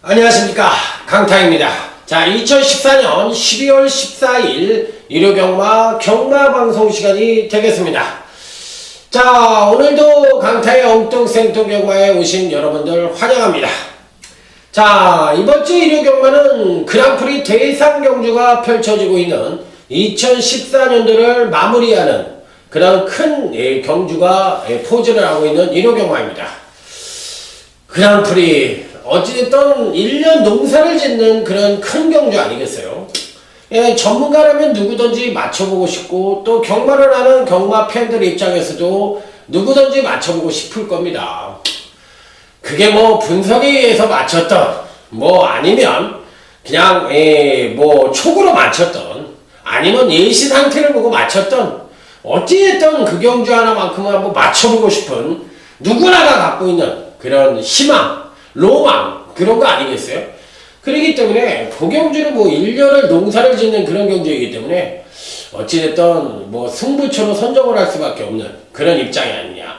안녕하십니까, 강타입니다. 자, 2014년 12월 14일 일요경마 경마방송 시간이 되겠습니다. 자, 오늘도 강타의 엉뚱생뚱경마에 오신 여러분들 환영합니다. 자, 이번주 일요경마는 그랑프리 대상경주가 펼쳐지고 있는 2014년도를 마무리하는 그런 큰 경주가 포즈를 하고 있는 일요경마입니다. 그랑프리 어찌됐든 1년 농사를 짓는 그런 큰 경주 아니겠어요? 예, 전문가라면 누구든지 맞춰보고 싶고 또 경마를 하는 경마 팬들 입장에서도 누구든지 맞춰보고 싶을 겁니다. 그게 뭐 분석에 의해서 맞췄던 뭐 아니면 그냥 뭐 촉으로 맞췄던 아니면 예시 상태를 보고 맞췄던 어찌됐든 그 경주 하나만큼은 한번 맞춰보고 싶은 누구나가 갖고 있는 그런 희망 로망 그런 거 아니겠어요? 그렇기 때문에 그 경주는 뭐 1년을 농사를 짓는 그런 경주이기 때문에 어찌됐든 뭐 승부처로 선정을 할 수밖에 없는 그런 입장이 아니냐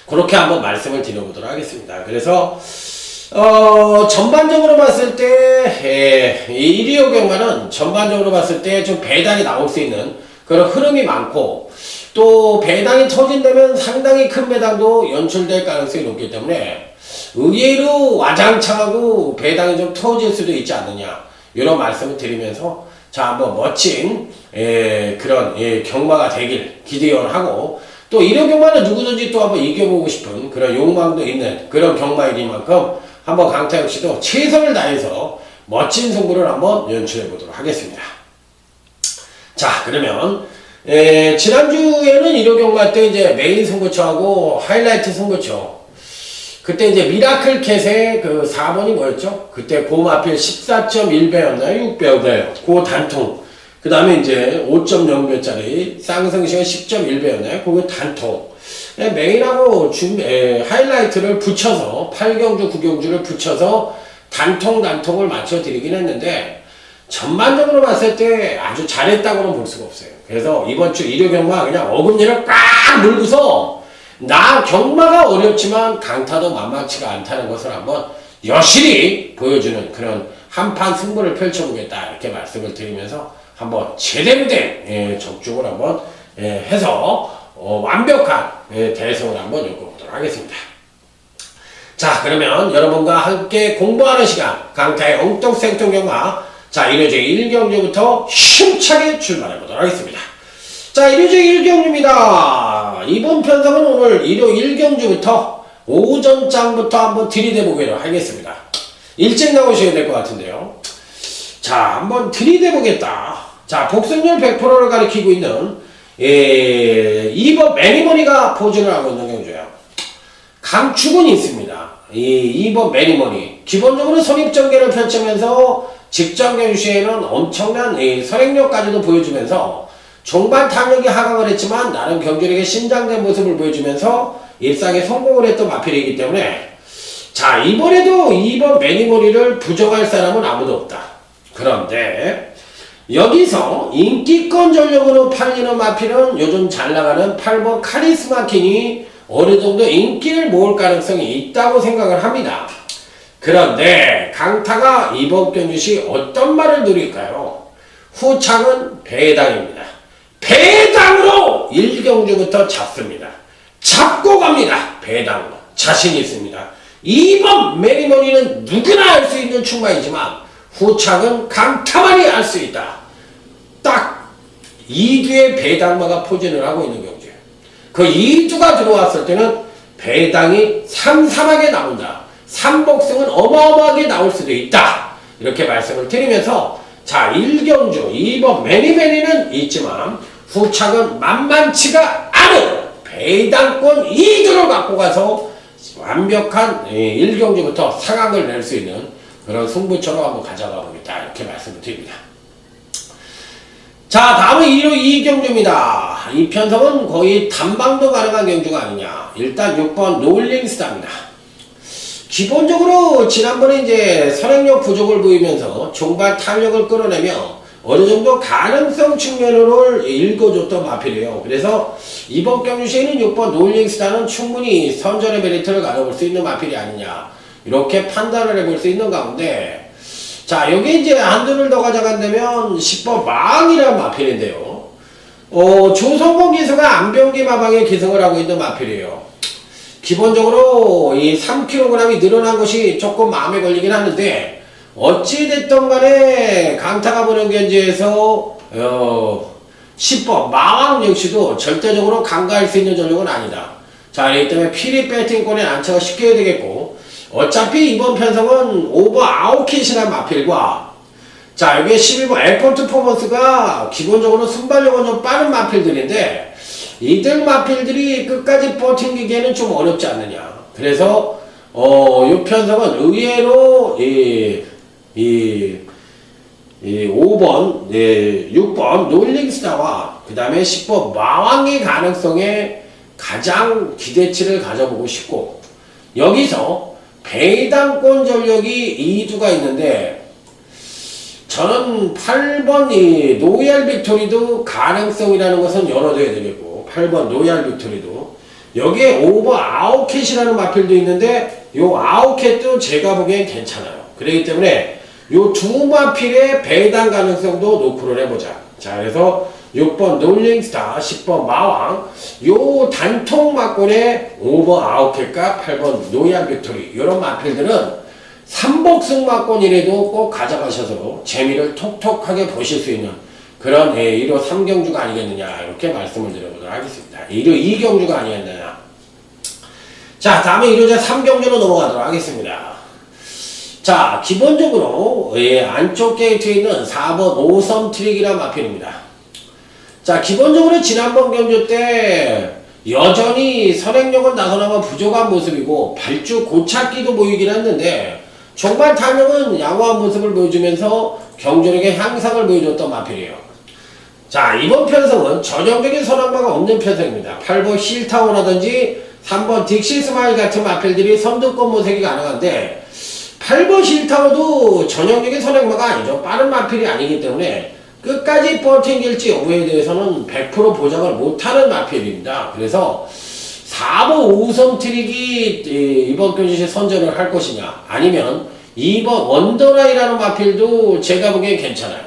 그렇게 한번 말씀을 드려보도록 하겠습니다. 그래서 전반적으로 봤을 때 이 1위호 경마는 전반적으로 봤을 때 좀 배당이 나올 수 있는 그런 흐름이 많고 또 배당이 터진다면 상당히 큰 배당도 연출될 가능성이 높기 때문에 의외로 와장창하고 배당이 좀 터질 수도 있지 않느냐 이런 말씀을 드리면서 자 한번 멋진 그런 경마가 되길 기대하고 또 이런 경마는 누구든지 또 한번 이겨보고 싶은 그런 욕망도 있는 그런 경마이니만큼 한번 강타 역시도 최선을 다해서 멋진 승부를 한번 연출해 보도록 하겠습니다. 자 그러면 지난주에는 1호 경마 때 이제 메인 승부처하고 하이라이트 승부처 그때 이제 미라클 캣의 그 4번이 뭐였죠? 그때 고마필 14.1배였나요? 6배였나요? 고 단통. 그 다음에 이제 5.0배짜리 쌍승시가 10.1배였나요? 그거 단통. 메인하고 하이라이트를 붙여서 8경주, 9경주를 붙여서 단통을 맞춰드리긴 했는데 전반적으로 봤을 때 아주 잘했다고는 볼 수가 없어요. 그래서 이번 주 일요경마 그냥 어금니를 꽉 물고서 나 경마가 어렵지만 강타도 만만치가 않다는 것을 한번 여실히 보여주는 그런 한판 승부를 펼쳐보겠다 이렇게 말씀을 드리면서 한번 제대로 된 적중을 한번 해서 완벽한 대성을 한번 엮어보도록 하겠습니다. 자 그러면 여러분과 함께 공부하는 시간 강타의 엉뚱생뚱경마 자 1회제 1경주부터 힘차게 출발해보도록 하겠습니다. 자 1회제 1경주입니다. 이번 편성은 오늘 일요 1경주부터 오전장부터 한번 들이대보기로 하겠습니다. 일찍 나오셔야 될 것 같은데요. 자 한번 들이대보겠다. 자 복승률 100%를 가리키고 있는 2번 매니머니가 포진을 하고 있는 경주예요. 강축은 있습니다. 2번 매니머니 기본적으로 선입전개를 펼치면서 직전 경주에는 엄청난 선행력까지도 보여주면서 종반 탐력이 하강을 했지만 나름 경주력의 신장된 모습을 보여주면서 입상에 성공을 했던 마필이기 때문에 자 이번에도 2번 매니머니를 부정할 사람은 아무도 없다. 그런데 여기서 인기권 전력으로 팔리는 마필은 요즘 잘 나가는 8번 카리스마 킹이 어느 정도 인기를 모을 가능성이 있다고 생각을 합니다. 그런데 강타가 이번 경주시 어떤 말을 누릴까요? 후창은 배당입니다. 배당으로 1경주부터 잡습니다. 잡고 갑니다. 배당으로. 자신 있습니다. 2번 매니머니는 누구나 알 수 있는 충마이지만 후창은 강타만이 알 수 있다. 딱 2두의 배당마가 포진을 하고 있는 경주예요. 그 2두가 들어왔을 때는 배당이 삼삼하게 나온다. 삼복승은 어마어마하게 나올 수도 있다. 이렇게 말씀을 드리면서 자 1경주 2번 매니매니는 있지만 후창은 만만치가 않은 배당권 2두를 갖고 가서 완벽한 1경주부터 상황을 낼 수 있는 그런 승부처로 한번 가져가 보겠다 이렇게 말씀을 드립니다. 자, 다음은 1호 2경주입니다. 이 편성은 거의 단방도 가능한 경주가 아니냐. 일단 6번 롤링스타입니다. 기본적으로 지난번에 이제 선행력 부족을 보이면서 종발 탄력을 끌어내며 어느 정도 가능성 측면으로 읽어줬던 마필이에요. 그래서 이번 경주 시에는 6번 롤링스타는 충분히 선전의 메리트를 가져볼 수 있는 마필이 아니냐. 이렇게 판단을 해볼 수 있는 가운데, 자, 여기 이제 한줄을 더 가져간다면 10번 마왕이라는 마필인데요. 조성공 기수가 안병기 마방에 기승을 하고 있는 마필이에요. 기본적으로 이 3kg이 늘어난 것이 조금 마음에 걸리긴 하는데, 어찌됐든 간에 강타가 보는 견지에서 10번 마왕 역시도 절대적으로 간과할 수 있는 전력은 아니다. 자, 그렇기 때문에 피리 배팅권에 안차가 쉽게 되겠고, 어차피 이번 편성은 오버 아웃킷이라는 마필과, 자, 여기에 12번 에포트 퍼포먼스가 기본적으로 순발력은 좀 빠른 마필들인데, 이들 마필들이 끝까지 버팅기기에는 좀 어렵지 않느냐. 그래서 이 편성은 의외로 5번, 6번 롤링스타와 그 다음에 10번 마왕의 가능성에 가장 기대치를 가져보고 싶고, 여기서 배당권 전력이 2두가 있는데, 저는 8번 이 노얄 빅토리도 가능성이라는 것은 열어둬야 되겠고, 8번 노얄 빅토리도 여기에 오버 아웃캣이라는 마필도 있는데, 요 아웃캣도 제가 보기엔 괜찮아요. 그렇기 때문에 요 두 마필의 배당 가능성도 노크를 해보자. 자, 그래서 6번 롤링스타, 10번 마왕, 요 단통 마권의 오버 아웃캣과 8번 노얄 빅토리, 요런 마필들은 삼복승 마권이라도 꼭 가져가셔서 재미를 톡톡하게 보실 수 있는 그런 1호 3경주가 아니겠느냐, 이렇게 말씀을 드려보도록 하겠습니다. 1호 2경주가 아니겠느냐. 자, 다음에 1호제 3경주로 넘어가도록 하겠습니다. 자, 기본적으로 안쪽 게이트에 있는 4번 5섬 트릭이라는 마필입니다. 자, 기본적으로 지난번 경주 때 여전히 선행력은 나서나마 부족한 모습이고 발주 고착기도 보이긴 했는데, 종발 탄력은 양호한 모습을 보여주면서 경주력의 향상을 보여줬던 마필이에요. 자, 이번 편성은 전형적인 선행마가 없는 편성입니다. 8번 힐타워라든지 3번 딕시 스마일 같은 마필들이 선두권 모색이 가능한데, 8번 힐타워도 전형적인 선행마가 아니죠. 빠른 마필이 아니기 때문에 끝까지 버팅길지 여부에 대해서는 100% 보장을 못하는 마필입니다. 그래서 4번 5섬 트릭이 이번 경주시에 선전을 할 것이냐, 아니면 2번 원더라이라는 마필도 제가 보기엔 괜찮아요.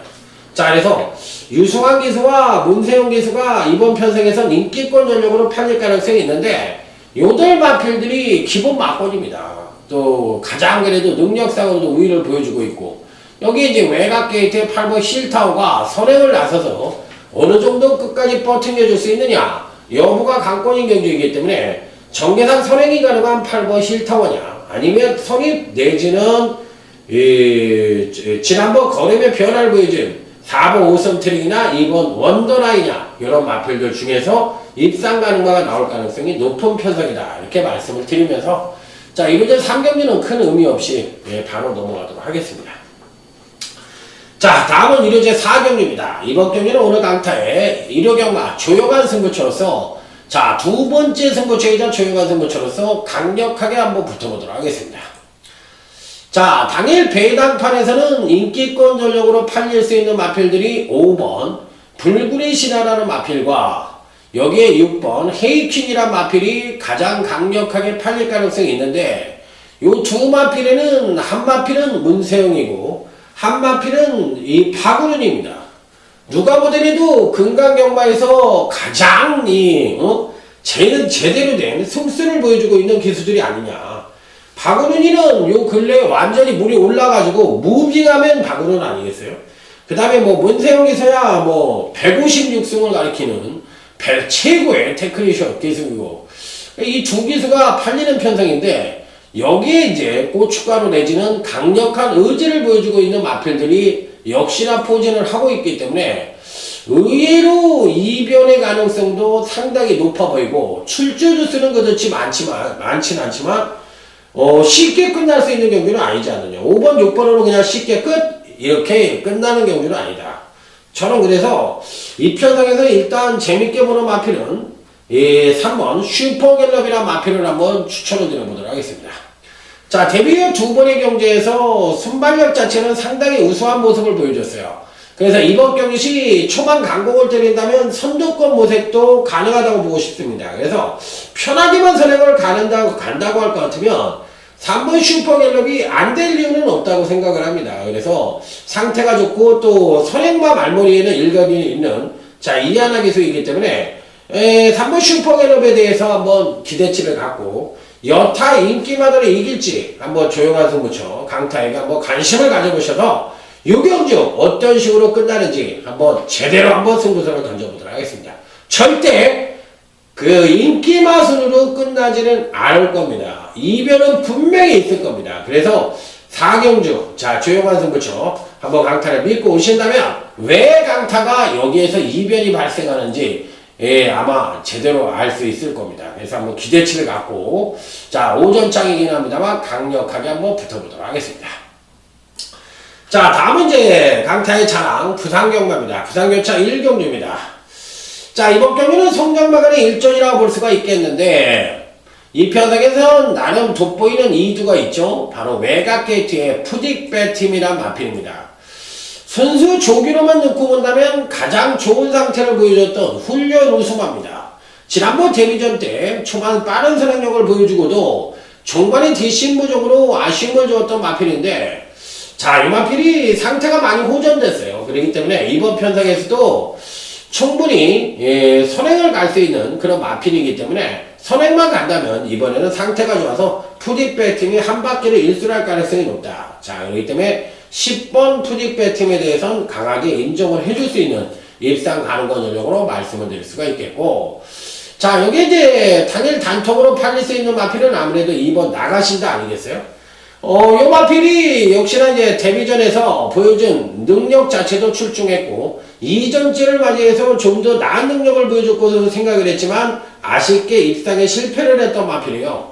자, 그래서 유승환 기수와 문세용 기수가 이번 편성에선 인기권 전력으로 팔릴 가능성이 있는데, 요들 마필들이 기본 마권입니다. 또 가장 그래도 능력상으로도 우위를 보여주고 있고, 여기 이제 외곽 게이트의 8번 힐타워가 선행을 나서서 어느 정도 끝까지 버팅해줄 수 있느냐 여부가 관건인 경주이기 때문에, 정계상 선행이 가능한 8번 힐타워냐, 아니면 선입 내지는 지난번 걸음의 변화를 보여준 4번 5섬 트릭이나 2번 원더라이냐, 이런 마필들 중에서 입상 가능마가 나올 가능성이 높은 편성이다, 이렇게 말씀을 드리면서, 자, 이번에 3경기는 큰 의미 없이 바로 넘어가도록 하겠습니다. 자, 다음은 1호제 4경기입니다. 이번 경기는 오늘 강타의 1호 경마 조용한 승부처로서, 자, 두 번째 승부처이자 조용한 승부처로서 강력하게 한번 붙어보도록 하겠습니다. 자, 당일 배당판에서는 인기권 전력으로 팔릴 수 있는 마필들이 5번 불굴의 신화라는 마필과 여기에 6번 헤이퀸이란 마필이 가장 강력하게 팔릴 가능성이 있는데, 요 두 마필에는 한 마필은 문세영이고 한 마필은 이 박우른입니다. 누가 보더라도 금강경마에서 가장 제대로 된 승수를 보여주고 있는 기수들이 아니냐. 박우른이는 요 근래에 완전히 물이 올라가지고 무빙하면 박우른 아니겠어요? 그 다음에 뭐 문세영에서야 뭐 156승을 가리키는 최고의 테크니션 기수이고, 이 두 기수가 팔리는 편성인데, 여기에 이제 고춧가루 내지는 강력한 의지를 보여주고 있는 마필들이 역시나 포진을 하고 있기 때문에 의외로 이변의 가능성도 상당히 높아 보이고, 출조주 수는 그렇지 많진 않지만 쉽게 끝날 수 있는 경기는 아니지 않느냐. 5번 6번으로 그냥 쉽게 끝 이렇게 끝나는 경기는 아니다. 저는 그래서 이 편성에서 일단 재밌게 보는 마필은 3번 슈퍼갤럽이라는 마필을 한번 추천을 드려보도록 하겠습니다. 자, 데뷔 후 두 번의 경기에서 순발력 자체는 상당히 우수한 모습을 보여줬어요. 그래서 이번 경기 시 초반 강공을 때린다면 선두권 모색도 가능하다고 보고 싶습니다. 그래서 편하게만 선행을 간다고 할 것 같으면 3번 슈퍼갤럽이 안 될 이유는 없다고 생각을 합니다. 그래서 상태가 좋고 또 선행마 말머리에는 일각이 있는 자 이하나 기수이기 때문에 3번 슈퍼갤럽에 대해서 한번 기대치를 갖고 여타 인기마다를 이길지 한번 조용한 승부처 강타에게 한번 관심을 가져보셔서 유경주 어떤 식으로 끝나는지 한번 제대로 한번 승부수를 던져보도록 하겠습니다. 절대 그 인기마 순으로 끝나지는 않을 겁니다. 이변은 분명히 있을 겁니다. 그래서 4경주 자 조용한 승부처 한번 강타를 믿고 오신다면 왜 강타가 여기에서 이변이 발생하는지 아마 제대로 알 수 있을 겁니다. 그래서 한번 기대치를 갖고 자 오전장이긴 합니다만 강력하게 한번 붙어보도록 하겠습니다. 자 다음은 이제 강타의 자랑 부산경마입니다. 부산교차 1경주입니다. 자 이번 경기는 성장마간의 일전이라고 볼 수가 있겠는데 이 편성에선 나름 돋보이는 이두가 있죠. 바로 외곽게이트의 푸딕배팀이란 마필입니다. 순수 조기로만 놓고 본다면 가장 좋은 상태를 보여줬던 훈련 우승마입니다. 지난번 데뷔전 때 초반 빠른 선행력을 보여주고도 종반의 뒷심부적으로 아쉬움을 주었던 마필인데 자, 이 마필이 상태가 많이 호전됐어요. 그렇기 때문에 이번 편성에서도 충분히 선행을 갈 수 있는 그런 마필이기 때문에 선행만 간다면 이번에는 상태가 좋아서 푸딕배팀이 한 바퀴를 일술할 가능성이 높다. 자, 그렇기 때문에 10번 푸딕배팀에 대해서는 강하게 인정을 해줄 수 있는 입상 가능한 전력으로 말씀을 드릴 수가 있겠고 자, 여기 이제 당일 단톡으로 팔릴 수 있는 마필은 아무래도 2번 나가신다 아니겠어요? 요 마필이 역시나 이제 데뷔전에서 보여준 능력 자체도 출중했고 이전째를 맞이해서 좀 더 나은 능력을 보여줬고 생각을 했지만 아쉽게 입상에 실패를 했던 마필이에요.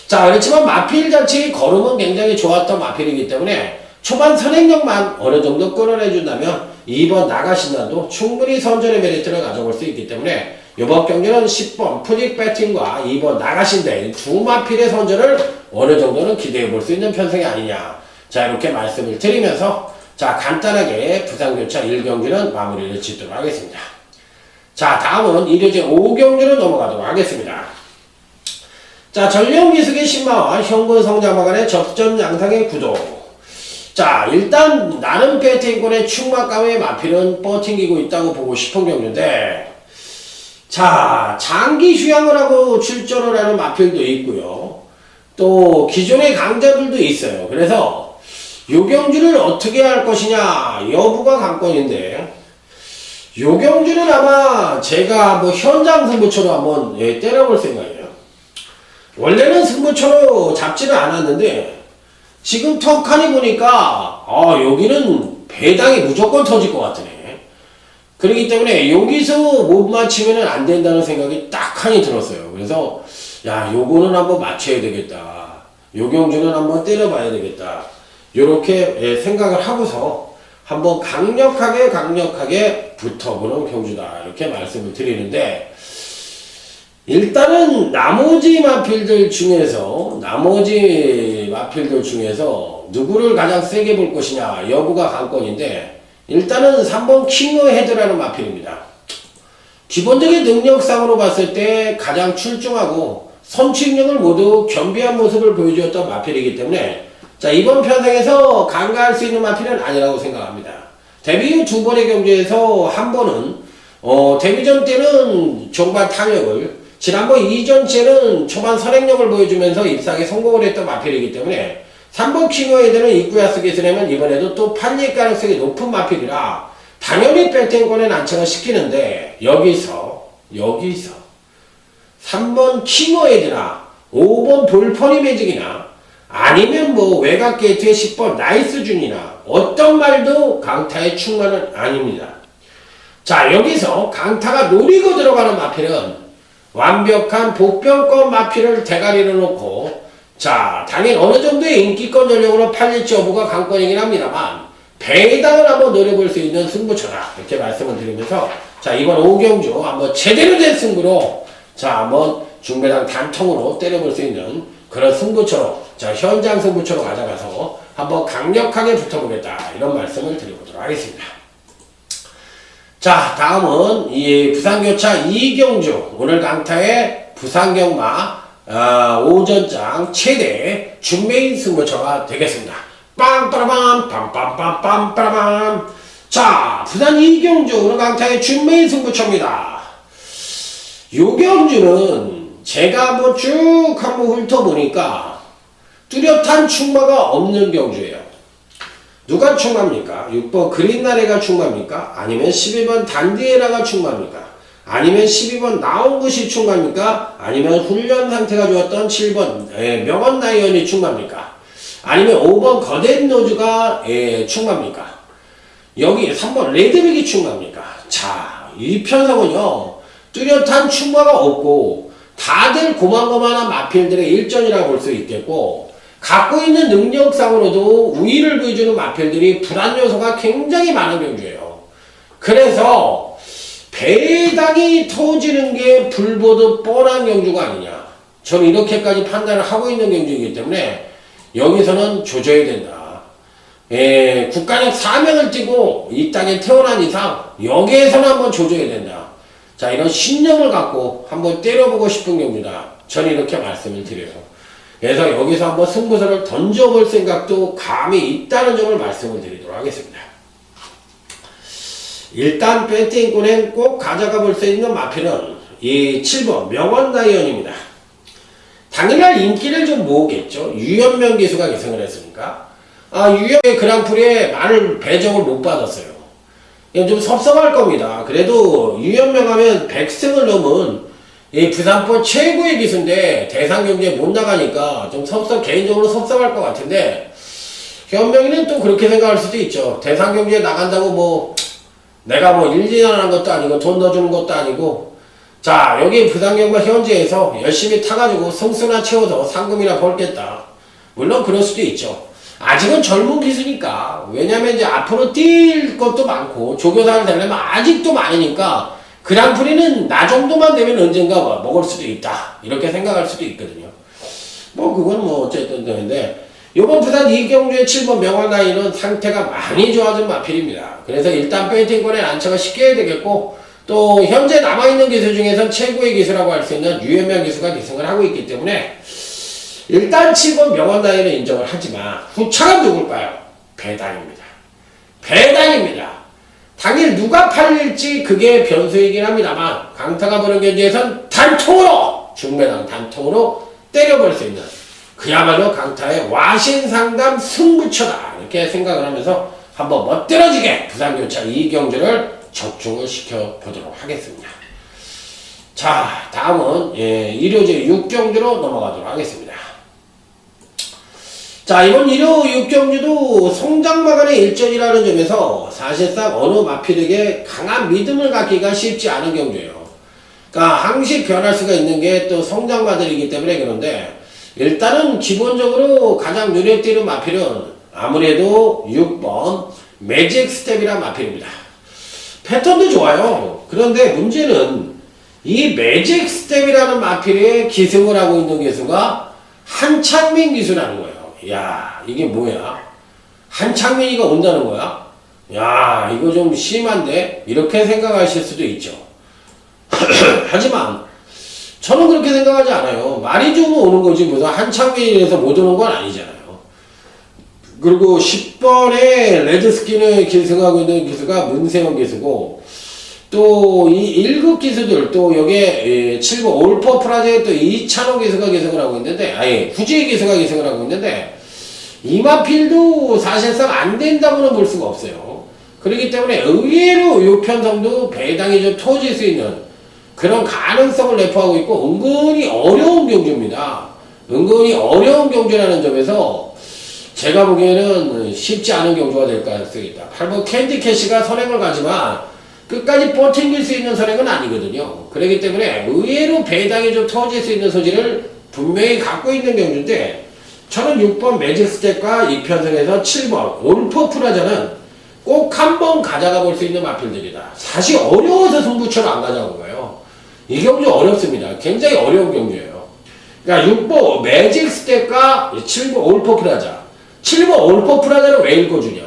자 그렇지만 마필 자체의 걸음은 굉장히 좋았던 마필이기 때문에 초반 선행력만 어느 정도 끌어내준다면 2번 나가신다도 충분히 선전의 메리트를 가져볼 수 있기 때문에 이번 경기는 10번 푸딕배팀과 2번 나가신대 두 마필의 선전을 어느 정도는 기대해 볼 수 있는 편성이 아니냐. 자 이렇게 말씀을 드리면서 자 간단하게 부산교차 1경기는 마무리를 짓도록 하겠습니다. 자 다음은 일요제 5경기로 넘어가도록 하겠습니다. 자 전력미숙의 신마와 현군 성장마 간의 접전 양상의 구도. 자 일단 나름 배팅권의 충막감의 마필은 버팅기고 있다고 보고 싶은 경기인데 자 장기 휴양을 하고 출전을 하는 마필도 있고요. 또 기존의 강자들도 있어요. 그래서 요경주를 어떻게 할 것이냐 여부가 관건인데 요경주는 아마 제가 뭐 현장 승부처로 한번 때려볼 생각이에요. 원래는 승부처로 잡지는 않았는데 지금 턱하니 보니까 여기는 배당이 무조건 터질 것 같으네. 그렇기 때문에 여기서 못 맞추면 안 된다는 생각이 딱 하니 들었어요. 그래서 야 요거는 한번 맞춰야 되겠다. 요경주는 한번 때려봐야 되겠다. 요렇게 생각을 하고서 한번 강력하게 붙어보는 경주다. 이렇게 말씀을 드리는데 일단은 나머지 마필들 중에서 누구를 가장 세게 볼 것이냐 여부가 관건인데 일단은 3번 킹어헤드라는 마필입니다. 기본적인 능력상으로 봤을 때 가장 출중하고 선취력을 모두 겸비한 모습을 보여주었던 마필이기 때문에 자 이번 편성에서 간과할 수 있는 마필은 아니라고 생각합니다. 데뷔 후 두 번의 경기에서 한 번은 데뷔전 때는 종반 탄력을 지난번 이전째는 초반 선행력을 보여주면서 입상에 성공을 했던 마필이기 때문에 3번 킹어헤드는 입구야스 기술이면 이번에도 또 팔릴 가능성이 높은 마필이라 당연히 백땡권에 난처를 시키는데 여기서 3번 킹어헤드나 5번 볼퍼니 매직이나 아니면 뭐 외곽 게이트의 10번 나이스준이나 어떤 말도 강타의 충만은 아닙니다. 자 여기서 강타가 노리고 들어가는 마필은 완벽한 복병권 마필을 대가리로 놓고 자 당연 어느 정도의 인기권 전력으로 팔릴지 여부가 관건이긴 합니다만 배당을 한번 노려볼 수 있는 승부처다. 이렇게 말씀을 드리면서 자, 이번 5경주 한번 제대로 된 승부로 자, 한번 중배당 단통으로 때려볼 수 있는 그런 승부처로 자, 현장 승부처로 가져가서 한번 강력하게 붙어보겠다. 이런 말씀을 드려보도록 하겠습니다. 자, 다음은 이 부산교차 2경주 오늘 강타의 부산경마 오전장 최대 중매인 승부처가 되겠습니다. 빰빠라밤 빰빰빰빰빠라밤. 자, 부산 2경주 오늘 강타의 중매인 승부처입니다. 요 경주는 제가 한번 쭉 한번 훑어보니까 뚜렷한 충마가 없는 경주예요. 누가 충마입니까? 6번 그린나래가 충마입니까? 아니면 12번 단디에라가 충마입니까? 아니면 12번 나온것이 충마입니까? 아니면 훈련 상태가 좋았던 7번 명언나이언이 충마입니까? 아니면 5번 거댄노즈가 충마입니까? 여기 3번 레드빅이 충마입니까? 자, 이 편성은요 뚜렷한 충마가 없고 다들 고만고만한 마필들의 일전이라고 볼 수 있겠고 갖고 있는 능력상으로도 우위를 보여주는 마필들이 불안 요소가 굉장히 많은 경주예요. 그래서 배당이 터지는 게 불보듯 뻔한 경주가 아니냐. 저는 이렇게까지 판단을 하고 있는 경주이기 때문에 여기서는 조져야 된다. 국가적 사명을 띠고 이 땅에 태어난 이상 여기에서는 한번 조져야 된다. 자, 이런 신념을 갖고 한번 때려보고 싶은 경주다. 저는 이렇게 말씀을 드려요. 그래서 여기서 한번 승부수를 던져볼 생각도 감이 있다는 점을 말씀을 드리도록 하겠습니다. 일단 배팅권엔 꼭 가져가 볼 수 있는 마필은 이 7번 명언다이언입니다. 당일날 인기를 좀 모으겠죠. 유연명 기수가 계승을 했으니까. 유연의 그랑프리에 많은 배정을 못 받았어요. 좀 섭섭할 겁니다. 그래도 유연명 하면 100승을 넘은 이 부산포 최고의 기수인데 대상 경기에 못 나가니까 좀 개인적으로 섭섭할 것 같은데 현명이는 또 그렇게 생각할 수도 있죠. 대상 경기에 나간다고 뭐 내가 뭐 1, 2년 하는 것도 아니고 돈 넣어주는 것도 아니고 자, 여기 부산경마 현지에서 열심히 타가지고 승수나 채워서 상금이나 벌겠다. 물론 그럴 수도 있죠. 아직은 젊은 기수니까. 왜냐면 이제 앞으로 뛸 것도 많고 조교사를 되려면 아직도 많으니까 그랑프리는 나 정도만 되면 언젠가 먹을 수도 있다. 이렇게 생각할 수도 있거든요. 뭐 그건 뭐 어쨌든 되는데 요번 부산 2경주의 7번 명언나이는 상태가 많이 좋아진 마필입니다. 그래서 일단 배팅권에 안착을 쉽게 해야 되겠고 또 현재 남아있는 기수 중에선 최고의 기수라고 할 수 있는 유연명 기수가 기승을 하고 있기 때문에 일단 7번 명언나이는 인정을 하지만 후차가 누굴까요? 배당입니다. 배당입니다. 당일 누가 팔릴지 그게 변수이긴 합니다만 강타가 보는 경기에선 단통으로 중매당 단통으로 때려볼 수 있는 그야말로 강타의 와신상담 승부처다 이렇게 생각을 하면서 한번 멋들어지게 부산교차 2경주를 적중을 시켜보도록 하겠습니다. 자, 다음은 일요제 6경주로 넘어가도록 하겠습니다. 자, 이번 일요 6경주도 성장마간의 일전이라는 점에서 사실상 어느 마필에게 강한 믿음을 갖기가 쉽지 않은 경주예요. 그러니까 항시 변할 수가 있는 게 또 성장마들이기 때문에 그런데 일단은 기본적으로 가장 눈에 띄는 마필은 아무래도 6번 매직 스텝이란 마필입니다. 패턴도 좋아요. 그런데 문제는 이 매직 스텝이라는 마필에 기승을 하고 있는 기수가 한창민 기수라는 거예요. 야, 이게 뭐야? 한창민이가 온다는 거야? 야, 이거 좀 심한데? 이렇게 생각하실 수도 있죠. 하지만 저는 그렇게 생각하지 않아요. 말이 좋으면 오는 거지 무슨 한창민이라서 못 오는 건 아니잖아요. 그리고 10번에 레드스킨을 기승하고 있는 기수가 문세영 기수고 또 이 1급 기수들 또 여기에 7번 올퍼프라제에 또 이찬호 기수가 기승을 하고 있는데 후지의 기수가 기승을 하고 있는데 이마필도 사실상 안 된다고는 볼 수가 없어요. 그렇기 때문에 의외로 이 편성도 배당이 좀 터질 수 있는 그런 가능성을 내포하고 있고 은근히 어려운 경주입니다. 은근히 어려운 경주라는 점에서 제가 보기에는 쉽지 않은 경주가 될 가능성이 있다. 8번 캔디캐시가 선행을 가지만 끝까지 버팅길 수 있는 선행은 아니거든요. 그렇기 때문에 의외로 배당이 좀 터질 수 있는 소지를 분명히 갖고 있는 경주인데 저는 6번 매직 스텝과 이 편성에서 7번 올퍼프라자는 꼭 한번 가져가 볼 수 있는 마필들이다. 사실 어려워서 승부처를 안 가져간 거예요. 이 경주 어렵습니다. 굉장히 어려운 경주예요. 그러니까 6번 매직 스텝과 7번 올퍼 프라자. 7번 올퍼 프라자를 왜 읽어주냐?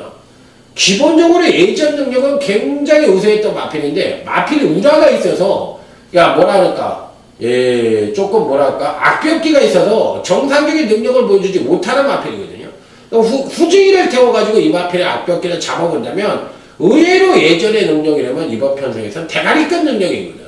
기본적으로 예전 능력은 굉장히 우세했던 마필인데 마필이 우라가 있어서 뭐라 그럴까? 조금 뭐랄까? 악벽기가 있어서 정상적인 능력을 보여주지 못하는 마필이거든요. 후지기를 태워가지고 이 마필의 악벽기를 잡아본다면 의외로 예전의 능력이라면 이번 편성에서는 대가리급 능력이거든.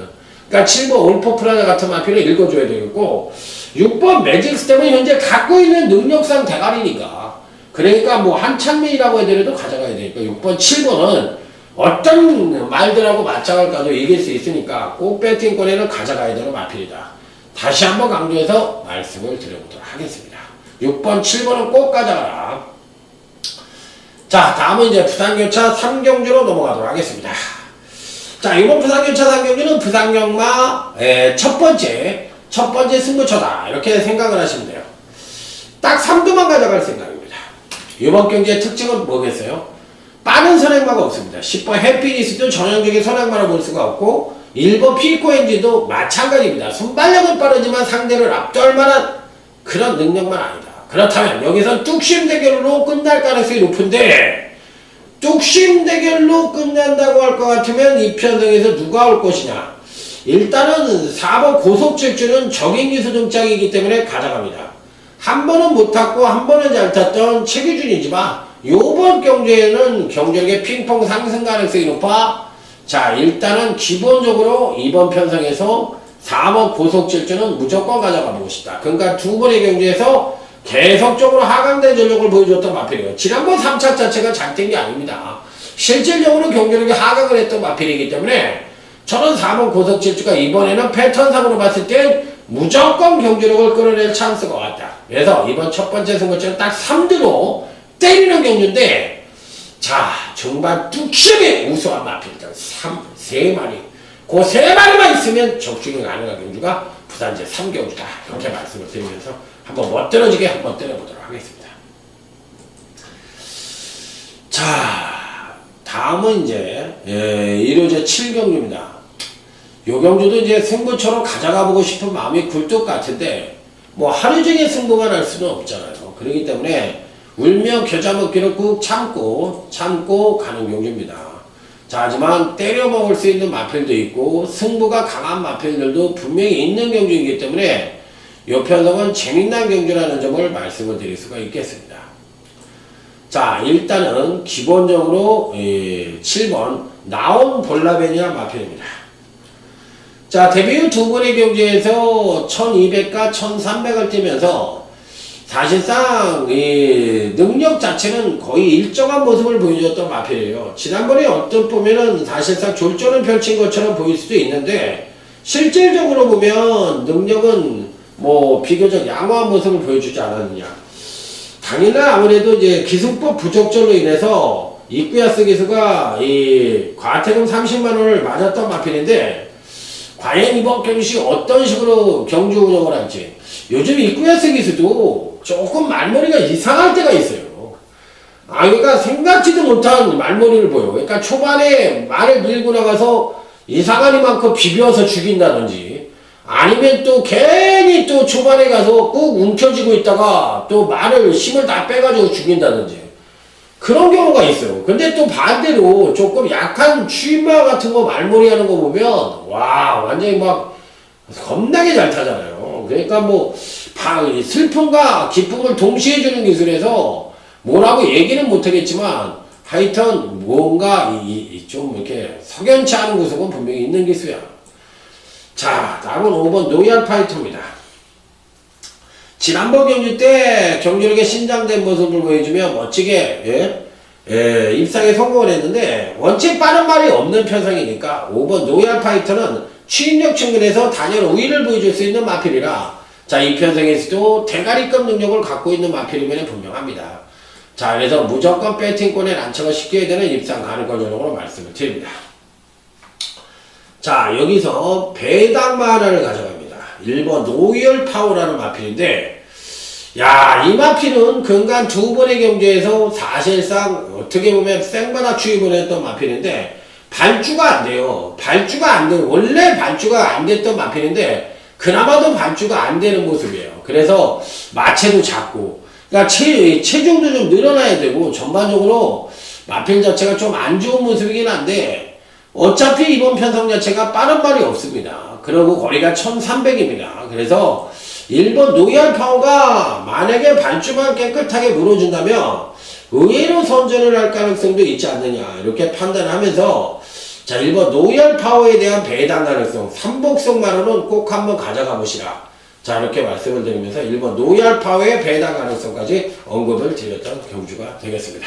그러니까 7번 올퍼 프라자 같은 마필을 읽어줘야 되겠고 6번 매직 스텝은 현재 갖고 있는 능력상 대가리니까 그러니까 뭐 한창민이라고 해도 가져가야 되니까 6번 7번은 어떤 말들하고 맞짱을 까도 이길 수 있으니까 꼭 배팅권에는 가져가야 되는 마필이다. 다시 한번 강조해서 말씀을 드려보도록 하겠습니다. 6번 7번은 꼭 가져가라. 자, 다음은 이제 부산교차 3경주로 넘어가도록 하겠습니다. 자, 이번 부산교차 3경주는 부산경마 첫 번째 승부처다. 이렇게 생각을 하시면 돼요. 딱 3두만 가져갈 생각입니다. 이번 경기의 특징은 뭐겠어요? 빠른 선행마가 없습니다. 10번 해피니스도 전형적인 선행마를 볼 수가 없고 1번 피코엔지도 마찬가지입니다. 순발력은 빠르지만 상대를 압도할 만한 그런 능력만 아니다. 그렇다면 여기서 뚝심 대결로 끝날 가능성이 높은데 뚝심 대결로 끝난다고 할 것 같으면 이 편성에서 누가 올 것이냐. 일단은 4번 고속질주는 적인기수 등짝이기 때문에 가져갑니다. 한 번은 못 탔고 한 번은 잘 탔던 최기준이지만 요번 경주에는 경주력의 핑퐁 상승 가능성이 높아. 자, 일단은 기본적으로 이번 편성에서 4번 고속질주는 무조건 가져가 보고 싶다. 그러니까 두 번의 경주에서 계속적으로 하강된 전력을 보여줬던 마필이에요. 지난번 3차 자체가 잘된 게 아닙니다. 실질적으로 경주력이 하강을 했던 마필이기 때문에 저는 4번 고속질주가 이번에는 패턴상으로 봤을 땐 무조건 경주력을 끌어낼 찬스가 왔다. 그래서 이번 첫 번째 승부처는 딱 3두로 때리는 경주인데 자, 정말 뚝심이 우수한 마필들 3마리 그 3마리만 있으면 적중이 가능한 경주가 부산제 3경주다. 이렇게 말씀을 드리면서 한번 멋들어지게 한번 때려보도록 하겠습니다. 자, 다음은 이제 1호제 7경주입니다. 요 경주도 이제 승부처럼 가져가 보고 싶은 마음이 굴뚝 같은데 뭐 하루 종일 승부만 할 수는 없잖아요. 그렇기 때문에 울며 겨자 먹기를 꾹 참고 가는 경주입니다. 자, 하지만 때려 먹을 수 있는 마필도 있고 승부가 강한 마필들도 분명히 있는 경주이기 때문에 이 편성은 재밌는 경주라는 점을 말씀을 드릴 수가 있겠습니다. 자, 일단은 기본적으로 7번 나온 볼라베니아 마필입니다. 자, 데뷔 후 두 번의 경주에서 1200과 1300을 뛰면서 사실상 이 능력 자체는 거의 일정한 모습을 보여줬던 마필이에요. 지난번에 어떤 보면은 사실상 졸전을 펼친 것처럼 보일 수도 있는데 실질적으로 보면 능력은 뭐 비교적 양호한 모습을 보여주지 않았느냐. 당일날 아무래도 이제 기술법 부적절로 인해서 이쿠야스 기수가 이 과태금 30만원을 맞았던 마필인데 과연 이번 경시 어떤 식으로 경주 운영을 할지. 요즘 이쿠야스 기수도 조금 말머리가 이상할 때가 있어요. 그러니까 생각지도 못한 말머리를 보여. 그러니까 초반에 말을 밀고 나가서 이상한 이만큼 비벼서 죽인다든지 아니면 또 괜히 또 초반에 가서 꾹 움켜쥐고 있다가 또 말을 힘을 다 빼가지고 죽인다든지 그런 경우가 있어요. 근데 또 반대로 조금 약한 추임마 같은 거 말머리 하는 거 보면 와 완전히 막 겁나게 잘 타잖아요. 그러니까 뭐 슬픔과 기쁨을 동시에 주는 기술에서 뭐라고 얘기는 못하겠지만 하여튼 뭔가 좀 이렇게 석연치 않은 구석은 분명히 있는 기술이야. 자, 다음은 5번 노이알 파이터입니다. 지난번 경주 때 경주력에 신장된 모습을 보여주며 멋지게 입상에 성공을 했는데 원체 빠른 말이 없는 편성이니까 5번 노이알 파이터는 추임력 측면에서 단연 우위를 보여줄 수 있는 마필이라 자, 이 편성에서도 대가리급 능력을 갖고 있는 마필임에는 분명합니다. 자, 그래서 무조건 배팅권에 난처가 시켜야 되는 입상 가능권 전형으로 말씀을 드립니다. 자, 여기서 배당마 하나를 가져갑니다. 1번 노이얼 파워라는 마필인데 야, 이 마필은 근간 두 번의 경주에서 사실상 어떻게 보면 생바닥 추입을 했던 마필인데 발주가 안 돼요. 발주가 안 돼요. 원래 발주가 안 됐던 마필인데 그나마도 발주가 안 되는 모습이에요. 그래서 마체도 작고 그러니까 체중도 좀 늘어나야 되고 전반적으로 마필 자체가 좀 안 좋은 모습이긴 한데 어차피 이번 편성 자체가 빠른 발이 없습니다. 그리고 거리가 1300입니다. 그래서 1번 노이알 파워가 만약에 발주만 깨끗하게 물어준다면 의외로 선전을 할 가능성도 있지 않느냐 이렇게 판단을 하면서 자 1번 노이알 파워에 대한 배당 가능성 3복성 만원은 꼭 한번 가져가 보시라. 자 이렇게 말씀을 드리면서 1번 노이알 파워의 배당 가능성까지 언급을 드렸던 경주가 되겠습니다.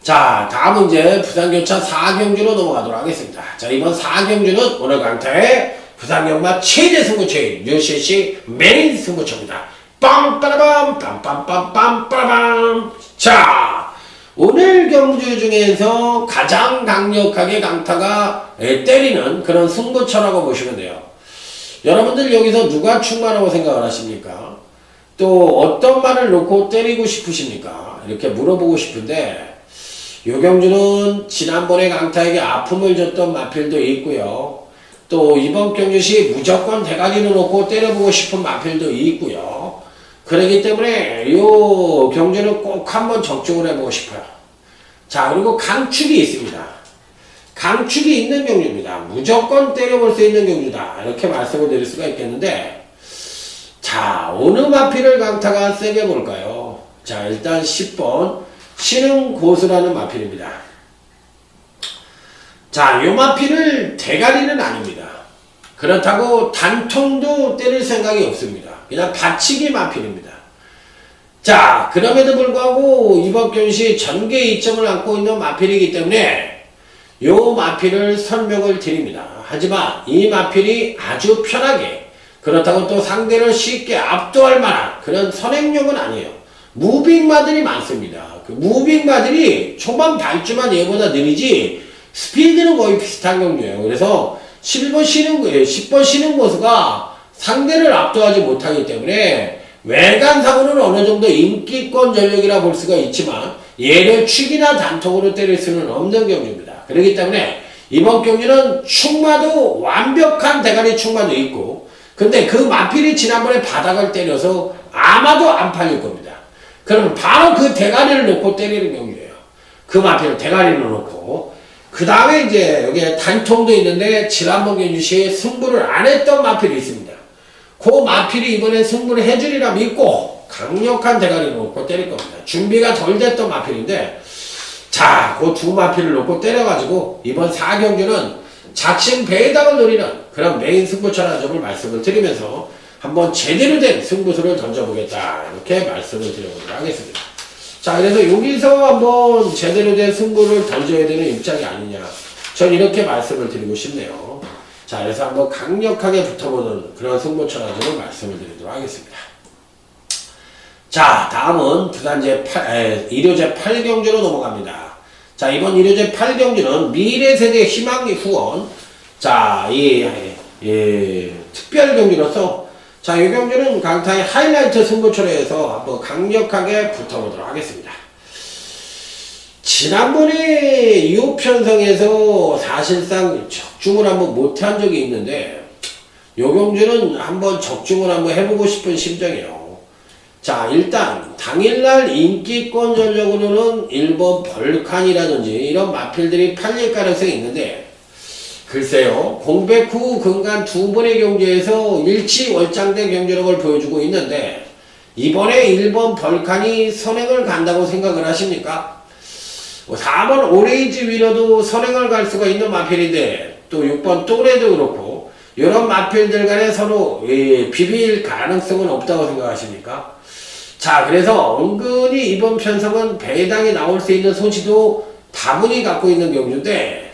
자 다음은 이제 부산교차 4경주로 넘어가도록 하겠습니다. 자 이번 4경주는 오늘 강타의 부산경마 최대 승부처인 UCC 메인 승부처입니다. 빰빠라밤 빰빰빰빰 빠라밤. 자 오늘 경주 중에서 가장 강력하게 강타가 때리는 그런 승부처라고 보시면 돼요. 여러분들 여기서 누가 충만하고 생각을 하십니까? 또 어떤 말을 놓고 때리고 싶으십니까? 이렇게 물어보고 싶은데 요 경주는 지난번에 강타에게 아픔을 줬던 마필도 있고요. 또 이번 경주시 무조건 대가리를 놓고 때려보고 싶은 마필도 있고요. 그렇기 때문에 이 경주는 꼭 한번 적중을 해보고 싶어요. 자 그리고 강축이 있습니다. 강축이 있는 경주입니다. 무조건 때려볼 수 있는 경주다. 이렇게 말씀을 드릴 수가 있겠는데 자 어느 마필을 강타가 세게 볼까요? 자 일단 10번 신흥고수라는 마필입니다. 자, 요 마필을 대가리는 아닙니다. 그렇다고 단통도 때릴 생각이 없습니다. 그냥 받치기 마필입니다. 자, 그럼에도 불구하고 이번 경시 전개 이점을 안고 있는 마필이기 때문에 요 마필을 설명을 드립니다. 하지만 이 마필이 아주 편하게 그렇다고 또 상대를 쉽게 압도할 만한 그런 선행력은 아니에요. 무빙마들이 많습니다. 그 무빙마들이 초반 발주만 얘보다 느리지 스피드는 거의 비슷한 경주예요. 그래서 10번 쉬는 고수가 상대를 압도하지 못하기 때문에 외관상으로는 어느 정도 인기권 전력이라 볼 수가 있지만 얘를 축이나 단통으로 때릴 수는 없는 경주입니다. 그렇기 때문에 이번 경주는 축마도 완벽한 대가리 축마도 있고 근데 그 마필이 지난번에 바닥을 때려서 아마도 안 팔릴 겁니다. 그러면 바로 그 대가리를 놓고 때리는 경우예요. 그 마필을 대가리를 놓고 그 다음에 이제 여기에 단통도 있는데 지난번 경주시에 승부를 안 했던 마필이 있습니다. 그 마필이 이번에 승부를 해주리라 믿고 강력한 대가리를 놓고 때릴 겁니다. 준비가 덜 됐던 마필인데 자, 그 두 마필을 놓고 때려가지고 이번 4경주는 작심 배당을 노리는 그런 메인 승부처라는 점을 말씀을 드리면서 한번 제대로 된 승부수를 던져보겠다 이렇게 말씀을 드려보도록 하겠습니다. 자 그래서 여기서 한번 제대로 된 승부를 던져야 되는 입장이 아니냐 전 이렇게 말씀을 드리고 싶네요. 자 그래서 한번 강력하게 붙어보는 그런 승부처라는 점을 말씀을 드리도록 하겠습니다. 자 다음은 부산제 1호제 8경주로 넘어갑니다. 자 이번 1호제 8경주는 미래세대 희망의 후원 자 특별 경주로서 자, 이 경주는 강타의 하이라이트 승부처로 해서 한번 강력하게 붙어보도록 하겠습니다. 지난번에 이 편성에서 사실상 적중을 한번 못한 적이 있는데 이 경주는 한번 적중을 한번 해보고 싶은 심정이에요. 자, 일단 당일날 인기권 전적으로는 1번 벌칸이라든지 이런 마필들이 팔릴 가능성이 있는데 글쎄요, 공백 후 근간 두 번의 경주에서 일치월장된 경주력을 보여주고 있는데 이번에 1번 벌칸이 선행을 간다고 생각을 하십니까? 4번 오레이지 위너도 선행을 갈 수가 있는 마필인데 또 6번 또래도 그렇고 이런 마필들 간에 서로 비빌 가능성은 없다고 생각하십니까? 자 그래서 은근히 이번 편성은 배당이 나올 수 있는 소지도 다분히 갖고 있는 경주인데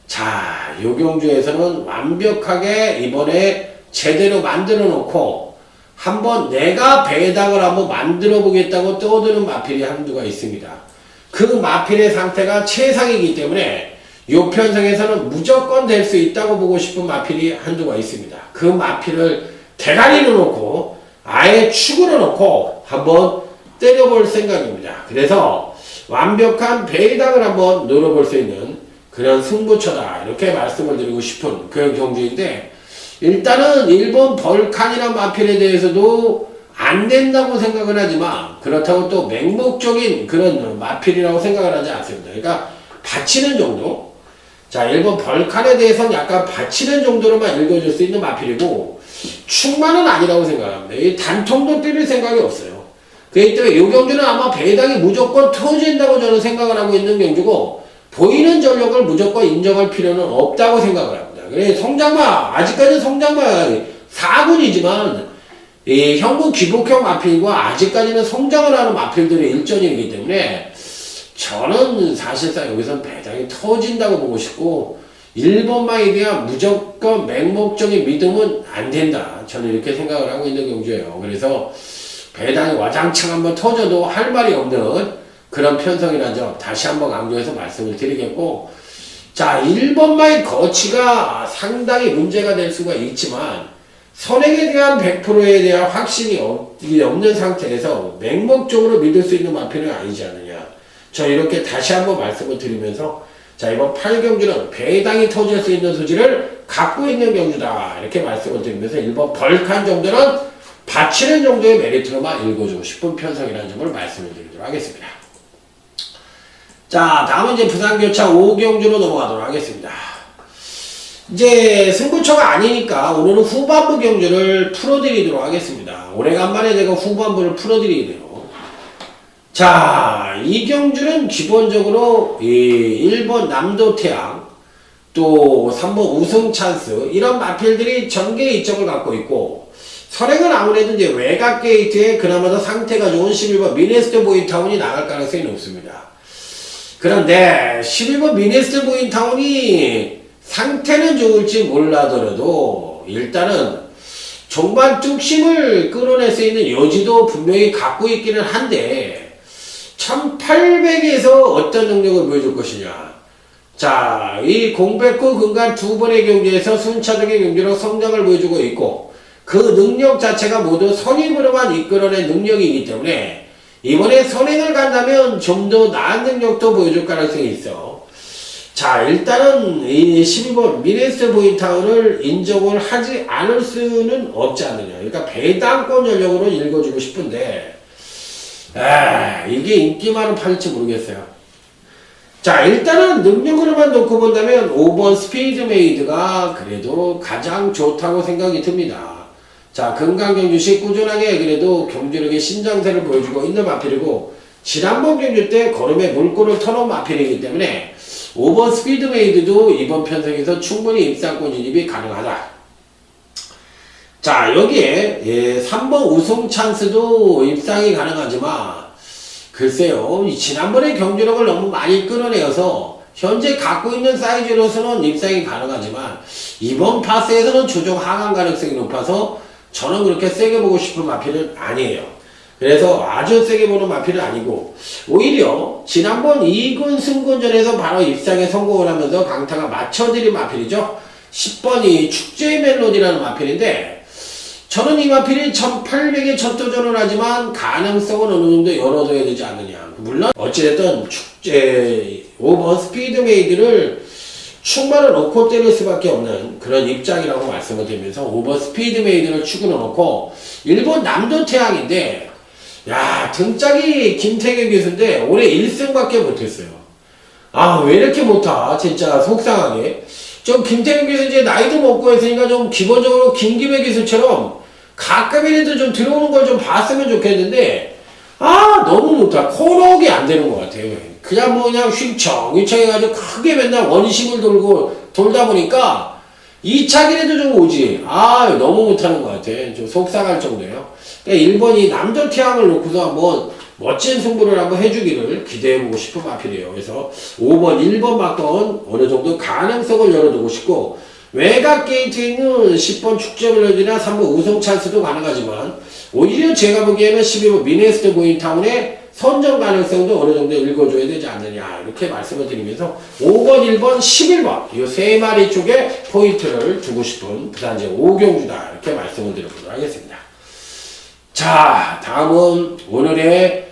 자, 요 경주에서는 완벽하게 이번에 제대로 만들어 놓고 한번 내가 배당을 한번 만들어 보겠다고 떠드는 마필이 한두가 있습니다. 그 마필의 상태가 최상이기 때문에 요 편성에서는 무조건 될 수 있다고 보고 싶은 마필이 한두가 있습니다. 그 마필을 대가리로 놓고 아예 축으로 놓고 한번 때려볼 생각입니다. 그래서 완벽한 배당을 한번 노려볼 수 있는 그런 승부처다 이렇게 말씀을 드리고 싶은 그런 경주인데, 일단은 일본 벌칸이라는 마필에 대해서도 안 된다고 생각을 하지만 그렇다고 또 맹목적인 그런 마필이라고 생각을 하지 않습니다. 그러니까 받치는 정도. 자, 일본 벌칸에 대해서는 약간 받치는 정도로만 읽어줄 수 있는 마필이고 축만은 아니라고 생각합니다. 이 단통도 때릴 생각이 없어요. 그렇기 때문에 이 경주는 아마 배당이 무조건 터진다고 저는 생각을 하고 있는 경주고, 보이는 전력을 무조건 인정할 필요는 없다고 생각을 합니다. 그래, 성장마, 아직까지는 성장마 4군이지만 이 형부 기복형 마필과 아직까지는 성장을 하는 마필들의 일전이기 때문에 저는 사실상 여기서는 배당이 터진다고 보고 싶고, 일본마에 대한 무조건 맹목적인 믿음은 안 된다. 저는 이렇게 생각을 하고 있는 경주예요. 그래서 배당이 와장창 한번 터져도 할 말이 없는 그런 편성이라는 점 다시 한번 강조해서 말씀을 드리겠고, 자, 일본마의 거치가 상당히 문제가 될 수가 있지만 선행에 대한 100%에 대한 확신이 없는 상태에서 맹목적으로 믿을 수 있는 마필은 아니지 않느냐. 저 이렇게 다시 한번 말씀을 드리면서, 자, 이번 8경주는 배당이 터질 수 있는 소지를 갖고 있는 경주다 이렇게 말씀을 드리면서, 일본 벌칸 정도는 받치는 정도의 메리트로만 읽어주고 싶은 편성이라는 점을 말씀을 드리도록 하겠습니다. 자, 다음은 이제 부산교차 5경주로 넘어가도록 하겠습니다. 이제 승부처가 아니니까 오늘은 후반부 경주를 풀어드리도록 하겠습니다. 오래간만에 제가 후반부를 풀어드리게돼요. 자, 이 경주는 기본적으로 1번 남도태양, 또 3번 우승찬스, 이런 마필들이 전개 이점을 갖고 있고, 선행은 아무래도 이제 외곽 게이트에 그나마 더 상태가 좋은 11번 미네스트 보인타운이 나갈 가능성이 높습니다. 그런데 11번 미네스트 보인타운이 상태는 좋을지 몰라더라도 일단은 종반 뚝심을 끌어낼 수 있는 여지도 분명히 갖고 있기는 한데, 1800에서 어떤 능력을 보여줄 것이냐. 자, 이 공백후 근간 두 번의 경기에서 순차적인 경기로 성장을 보여주고 있고, 그 능력 자체가 모두 선임으로만 이끌어낸 능력이기 때문에 이번에 선행을 간다면 좀 더 나은 능력도 보여줄 가능성이 있어. 자, 일단은 이 12번 미네스트 보인타운을 인정을 하지 않을 수는 없지 않느냐. 그러니까 배당권 전력으로 읽어주고 싶은데, 이게 인기만은 팔릴지 모르겠어요. 자, 일단은 능력으로만 놓고 본다면 5번 스피드메이드가 그래도 가장 좋다고 생각이 듭니다. 자, 금강경주시 꾸준하게 그래도 경주력의 신장세를 보여주고 있는 마필이고, 지난번 경주 때 걸음에 물꼬를 터놓은 마필이기 때문에 5번 스피드메이드도 이번 편성에서 충분히 입상권 진입이 가능하다. 자, 여기에 3번 우승찬스도 입상이 가능하지만 글쎄요, 지난번에 경주력을 너무 많이 끌어내어서 현재 갖고 있는 사이즈로서는 입상이 가능하지만 이번 파스에서는 조정 하강 가능성이 높아서 저는 그렇게 세게 보고 싶은 마필은 아니에요. 그래서 아주 세게 보는 마필은 아니고, 오히려 지난번 2군 승군전에서 바로 입상에 성공을 하면서 강타가 맞춰드린 마필이죠. 10번이 축제의 멜로디라는 마필인데, 저는 이 마필이 1800에 첫 도전을 하지만 가능성은 어느 정도 열어둬야 되지 않느냐. 물론 어찌됐든 축제 5번 스피드메이드를 축만을 넣고 때릴 수밖에 없는 그런 입장이라고 말씀을 드리면서 5번 스피드메이드를 축으로 넣고, 일본 남도태양인데, 야, 등짝이 김태경 기수인데 올해 1승밖에 못했어요. 아, 왜 이렇게 못하? 진짜 속상하게. 좀 김태경 기수 이제 나이도 먹고 했으니까 좀 기본적으로 김기배 기수처럼 가끔이라도 좀 들어오는 걸 좀 봤으면 좋겠는데, 아, 너무 못하. 코너기 안 되는 것 같아요. 그냥 그냥 휘청휘청 해가지고 크게 맨날 원심을 돌다 보니까 2차기라도 좀 오지. 아, 너무 못하는 것 같아. 좀 속상할 정도예요. 그러니까 1번이 남도태양을 놓고서 한번 멋진 승부를 한번 해주기를 기대해보고 싶은 마필이에요. 그래서 5번, 1번 막던 어느 정도 가능성을 열어두고 싶고, 외곽 게이트에 있는 10번 축제멜로디나 3번 우승찬스도 가능하지만, 오히려 제가 보기에는 12번 미네스트 보인타운의 선정 가능성도 어느 정도 읽어줘야 되지 않느냐, 이렇게 말씀을 드리면서 5번, 1번, 11번 이 세 마리 쪽에 포인트를 두고 싶은 부산제 5경주다, 이렇게 말씀을 드려보도록 하겠습니다. 자, 다음은 오늘의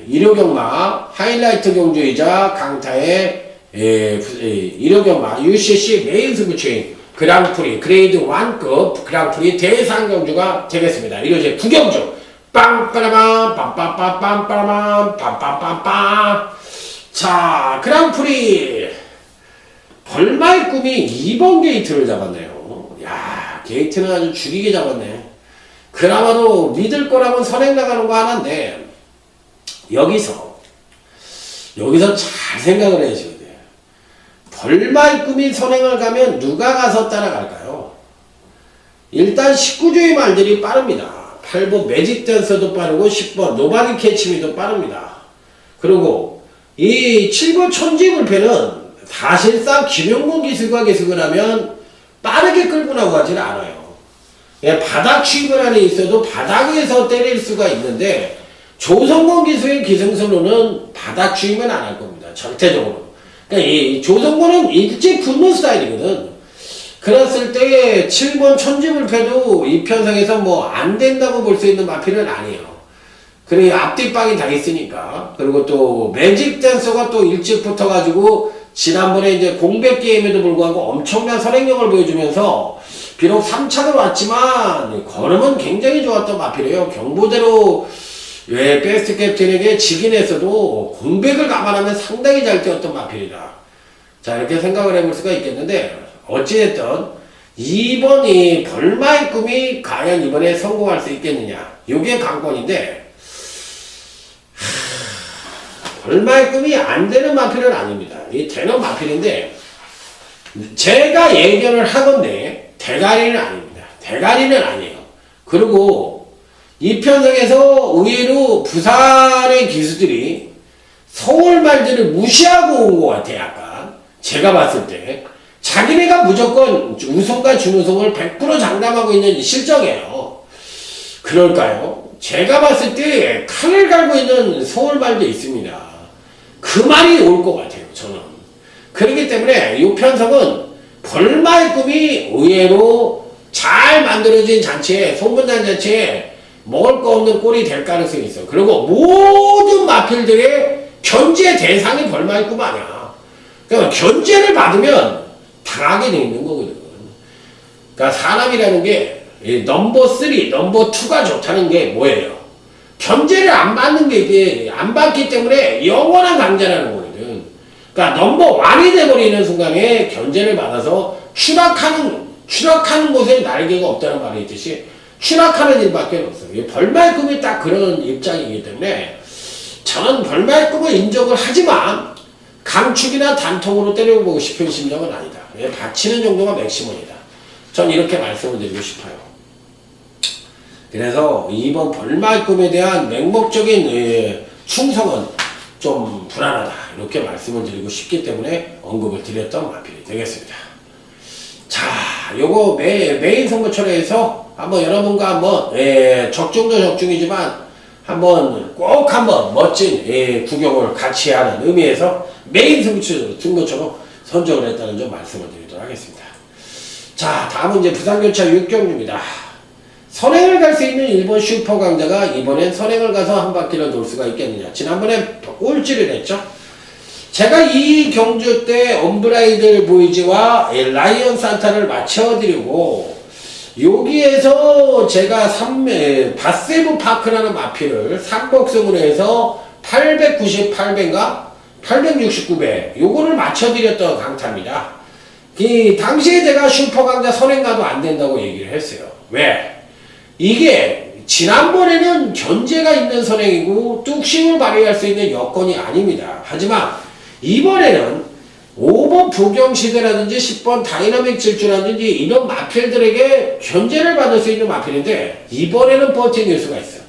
일요경마 하이라이트 경주이자 강타의 일요경마 UCC 메인 승부처인 그랑프리 그레이드 1급 그랑프리 대상 경주가 되겠습니다. 이로제 9경주 빵빠라밤 빰빰빰빰빰빰 빰빰빰빰. 자, 그랑프리 벌마의 꿈이 2번 게이트를 잡았네요. 야, 게이트는 아주 죽이게 잡았네. 그나마도 믿을 거라면 선행 나가는 거 하나인데 여기서 잘 생각을 해주셔야 돼요. 벌마의 꿈이 선행을 가면 누가 가서 따라갈까요? 일단 19조의 말들이 빠릅니다. 8번 매직 댄서도 빠르고 10번 노바디 캐치미도 빠릅니다. 그리고 이 7번 천지불패는 사실상 김용곤 기술과 계승을 하면 빠르게 끌고 나고 가지는 않아요. 바닥 취입 안에 있어도 바닥에서 때릴 수가 있는데 조성곤 기수의 기승선로는 바닥 취입은 안 할 겁니다. 절대적으로. 그러니까 이 조성곤은 일찍 붙는 스타일이거든. 그랬을 때 7번 천지불패도 이 편성에서 뭐 안 된다고 볼 수 있는 마필은 아니에요. 그리고 앞뒷방이 다 있으니까. 그리고 또 매직 댄서가 또 일찍 붙어가지고 지난번에 이제 공백 게임에도 불구하고 엄청난 선행력을 보여주면서 비록 3차로 왔지만 걸음은 굉장히 좋았던 마필이에요. 경보대로 베스트 캡틴에게 지긴 했어도 공백을 감안하면 상당히 잘 뛰었던 마필이다. 자, 이렇게 생각을 해볼 수가 있겠는데 어찌됐든 2번이 벌마의 꿈이 과연 이번에 성공할 수 있겠느냐, 요게 관건인데 벌마의 꿈이 안 되는 마필은 아닙니다. 이 되는 마필인데 제가 예견을 하건데 대가리는 아닙니다. 대가리는 아니에요. 그리고 이 편성에서 의외로 부산의 기수들이 서울 말들을 무시하고 온 것 같아요. 약간 제가 봤을 때 자기네가 무조건 우승과 준우승을 100% 장담하고 있는 실정이에요. 그럴까요? 제가 봤을 때 칼을 갈고 있는 서울 말도 있습니다. 그 말이 올 것 같아요. 저는. 그렇기 때문에 이 편성은 벌마의 꿈이 의외로 잘 만들어진 잔치에, 소문난 잔치에 먹을 거 없는 꼴이 될 가능성이 있어요. 그리고 모든 마필들의 견제 대상이 벌마의 꿈 아니야. 그러니까 견제를 받으면 당하게 돼 있는 거거든. 그러니까 사람이라는 게 넘버 3, 넘버 2가 좋다는 게 뭐예요? 견제를 안 받는 게 이게 안 받기 때문에 영원한 강자라는 거거든. 그러니까 넘버 1이 돼버리는 순간에 견제를 받아서 추락하는 곳에 날개가 없다는 말이 있듯이 추락하는 일밖에 없어요. 벌마의 꿈이 딱 그런 입장이기 때문에 저는 벌마의 꿈을 인정을 하지만 강축이나 단통으로 때려보고 싶은 심정은 아니다. 받치는 정도가 맥시멈이다. 전 이렇게 말씀을 드리고 싶어요. 그래서 이번 벌마의 꿈에 대한 맹목적인 충성은 좀 불안하다. 이렇게 말씀을 드리고 싶기 때문에 언급을 드렸던 마필이 되겠습니다. 자, 요거 메인 선거철에서 한번 여러분과 한번 적중도 적중이지만 꼭 한번 멋진 구경을 같이 하는 의미에서 메인 승부처로 선정을 했다는 점 말씀을 드리도록 하겠습니다. 자, 다음은 이제 부산교차 6경주입니다. 선행을 갈 수 있는 일본 슈퍼 강자가 이번엔 선행을 가서 한 바퀴를 돌 수가 있겠느냐. 지난번에 꼴찌를 했죠. 제가 이 경주 때 엄브라이들 보이즈와 라이언 산타를 맞춰드리고 여기에서 제가 바세브 파크라는 마필을 3복승으로 해서 898배인가 869배 요거를 맞춰드렸던 강타입니다. 당시에 제가 슈퍼 강자 선행가도 안 된다고 얘기를 했어요. 왜? 이게 지난번에는 견제가 있는 선행이고 뚝심을 발휘할 수 있는 여건이 아닙니다. 하지만 이번에는 5번 부경시대라든지 10번 다이나믹 질주라든지 이런 마필들에게 견제를 받을 수 있는 마필인데 이번에는 버팅일 수가 있어요.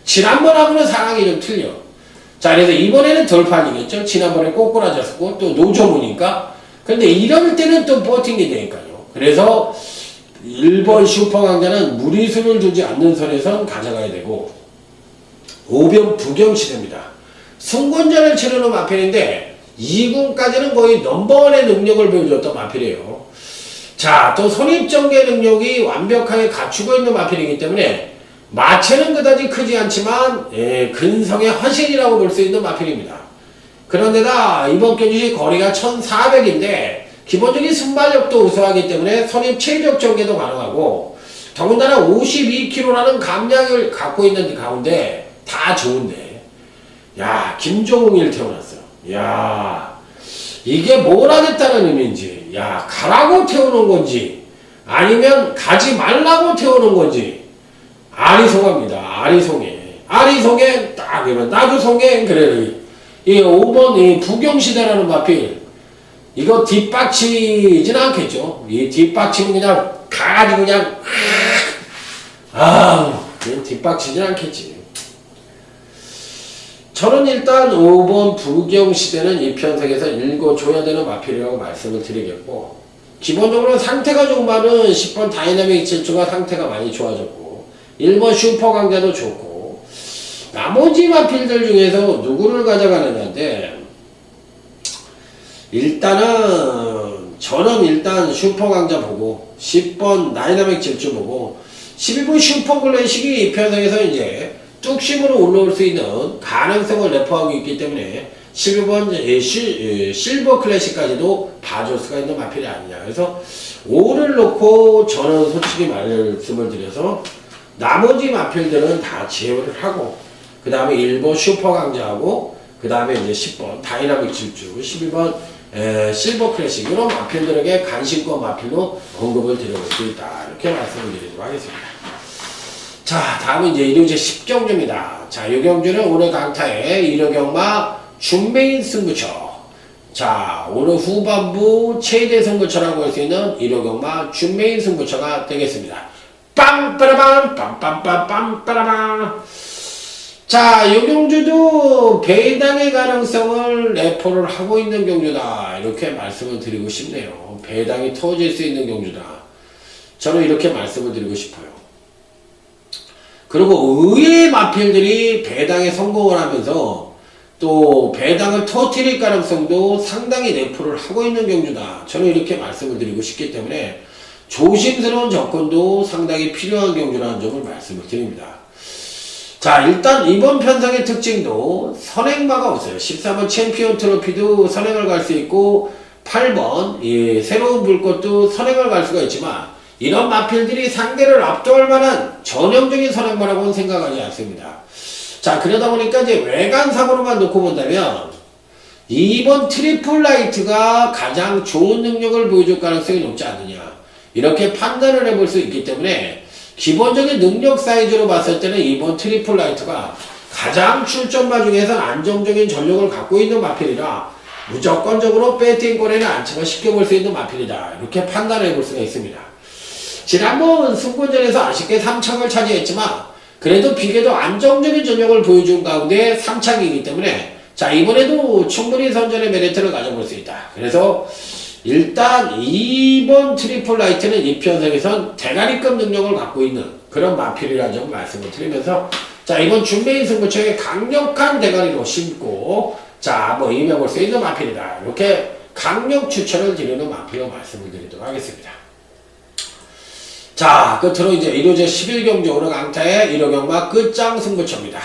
지난번하고는 상황이 좀 틀려. 자, 그래서 이번에는 덜 팔리겠죠. 지난번에 꼬꾸라졌고 또 노조무니까. 근데 이럴 때는 또 버팅이 되니까요. 그래서 1번 슈퍼 강자는 무리수를 두지 않는 선에선 가져가야 되고 5번 부경시대입니다. 승권전을 치르는 마필인데 2군까지는 거의 넘버원의 능력을 보여줬던 마필이에요. 자, 또 선입전개 능력이 완벽하게 갖추고 있는 마필이기 때문에 마체는 그다지 크지 않지만 근성의 화신이라고 볼 수 있는 마필입니다. 그런데다 이번 경주시 거리가 1400인데 기본적인 순발력도 우수하기 때문에 선입 최적 전개도 가능하고 더군다나 52kg라는 감량을 갖고 있는 가운데 다 좋은데 야 김종웅이를 태어났어. 야 이게 뭘 하겠다는 의미인지 야 가라고 태우는 건지 아니면 가지 말라고 태우는 건지 아리송합니다. 아리송해 딱 그러면 나도 송해 그래. 이 5번 이 부경시대라는 마필 이거 뒷받치진 않겠죠. 이 뒷받치면 그냥 가가지고 그냥 그냥 뒷받치진 않겠지. 저는 일단 5번 부경시대는 이 편성에서 읽어줘야 되는 마필이라고 말씀을 드리겠고 기본적으로 상태가 좋은 말은 10번 다이나믹 질주가 상태가 많이 좋아졌고 1번 슈퍼 강자도 좋고 나머지 마필들 중에서 누구를 가져가느냐인데 저는 일단 슈퍼 강자 보고 10번 다이나믹 질주 보고 12번 슈퍼 클래식이 이 편성에서 이제 뚝심으로 올라올 수 있는 가능성을 내포하고 있기 때문에 12번 실버 클래식까지도 봐줄 수가 있는 마필이 아니냐. 그래서 5를 놓고 저는 솔직히 말씀을 드려서 나머지 마필들은 다 제어를 하고 그 다음에 1번 슈퍼 강자하고 그 다음에 이제 10번 다이나믹 질주 12번 실버 클래식 이런 마필들에게 간신권 마필로 언급을 드려볼 수 있다. 이렇게 말씀을 드리도록 하겠습니다. 자 다음은 이제 1호제 10경주입니다. 자 6경주는 오늘 강타의 1호경마 준메인 승부처. 자 오늘 후반부 최대 승부처라고 할 수 있는 1호경마 준메인 승부처가 되겠습니다. 빰빠라밤 빰빰빰빰 빠라밤. 자, 이 경주도 배당의 가능성을 내포를 하고 있는 경주다. 이렇게 말씀을 드리고 싶네요. 배당이 터질 수 있는 경주다. 저는 이렇게 말씀을 드리고 싶어요. 그리고 의외의 마필들이 배당에 성공을 하면서 또 배당을 터뜨릴 가능성도 상당히 내포를 하고 있는 경주다. 저는 이렇게 말씀을 드리고 싶기 때문에 조심스러운 접근도 상당히 필요한 경주라는 점을 말씀을 드립니다. 자 일단 이번 편성의 특징도 선행마가 없어요. 13번 챔피언 트로피도 선행을 갈 수 있고 8번 새로운 불꽃도 선행을 갈 수가 있지만 이런 마필들이 상대를 압도할 만한 전형적인 선행마라고는 생각하지 않습니다. 자 그러다 보니까 이제 외관상으로만 놓고 본다면 2번 트리플 라이트가 가장 좋은 능력을 보여줄 가능성이 높지 않느냐 이렇게 판단을 해볼 수 있기 때문에 기본적인 능력 사이즈로 봤을 때는 2번 트리플 라이트가 가장 출전마 중에서 안정적인 전력을 갖고 있는 마필이라 무조건적으로 배팅권에는 안착을 시켜볼 수 있는 마필이다. 이렇게 판단해 볼 수가 있습니다. 지난번 승권전에서 아쉽게 3착을 차지했지만 그래도 비교도 안정적인 전력을 보여준 가운데 3착이기 때문에 자 이번에도 충분히 선전의 메리트를 가져볼 수 있다. 그래서 일단 2번 트리플 라이트는 이 편성에선 대가리급 능력을 갖고 있는 그런 마필이라는 점을 말씀을 드리면서 자 이번 준메인 승부처에 강력한 대가리로 심고 자 뭐 임해볼 수 있는 마필이다. 이렇게 강력 추천을 드리는 마필로 말씀을 드리도록 하겠습니다. 자 끝으로 이제 1호제 11경주 오늘 강타의 1호경마 끝장 승부처입니다.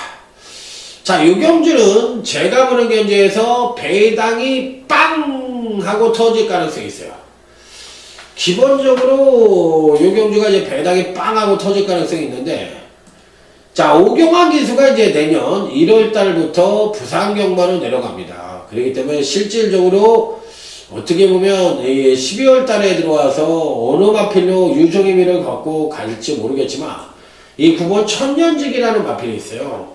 자 이 경주는 제가 보는 경주에서 배당이 빵 하고 터질 가능성이 있어요. 기본적으로 이 경주가 이제 배당이 빵 하고 터질 가능성이 있는데 자 오경환 기수가 이제 내년 1월달부터 부산 경마로 내려갑니다. 그렇기 때문에 실질적으로 어떻게 보면 12월 달에 들어와서 어느 마필로 유종의 미를 갖고 갈지 모르겠지만 이 9번 천년직이라는 마필이 있어요.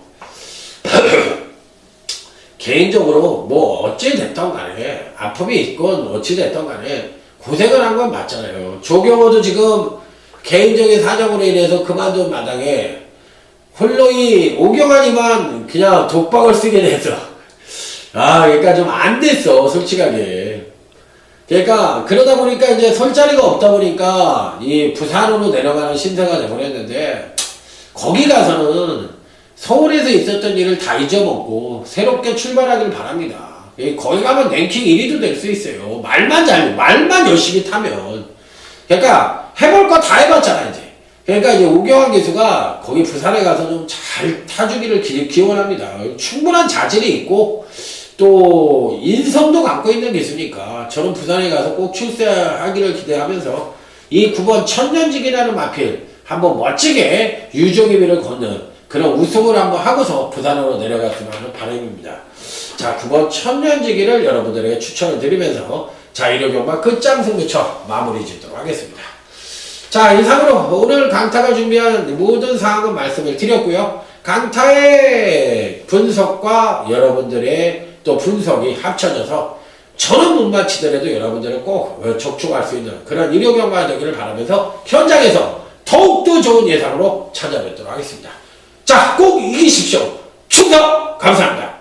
개인적으로 뭐 어찌 됐던 간에 아픔이 있건 어찌 됐던 간에 고생을 한 건 맞잖아요. 조경호도 지금 개인적인 사정으로 인해서 그만둔 마당에 홀로 이 오경환이만 그냥 독박을 쓰게 돼서 그러니까 좀 안 됐어 솔직하게. 그러니까 그러다 보니까 이제 설 자리가 없다 보니까 이 부산으로 내려가는 신세가 되버렸는데 거기 가서는 서울에서 있었던 일을 다 잊어먹고 새롭게 출발하길 바랍니다. 거기 가면 랭킹 1위도 될 수 있어요. 말만 열심히 타면. 그러니까 해볼 거 다 해봤잖아 이제. 그러니까 이제 오경환 교수가 거기 부산에 가서 좀 잘 타주기를 기원합니다. 충분한 자질이 있고 또 인성도 갖고 있는 교수니까 저는 부산에 가서 꼭 출세하기를 기대하면서 이 9번 천년직이라는 마필 한번 멋지게 유종의미를 걷는 그런 우승을 한번 하고서 부산으로 내려갔으면 하는 바람입니다. 자, 9번 천년지기를 여러분들에게 추천을 드리면서 자, 일요경마 끝장승부처 마무리 짓도록 하겠습니다. 자, 이상으로 오늘 강타가 준비한 모든 사항은 말씀을 드렸고요. 강타의 분석과 여러분들의 또 분석이 합쳐져서 저는 못 맞히더라도 여러분들은 꼭 적중할 수 있는 그런 일요경마가 되기를 바라면서 현장에서 더욱더 좋은 예상으로 찾아뵙도록 하겠습니다. 자, 꼭 이기십시오. 충성! 감사합니다.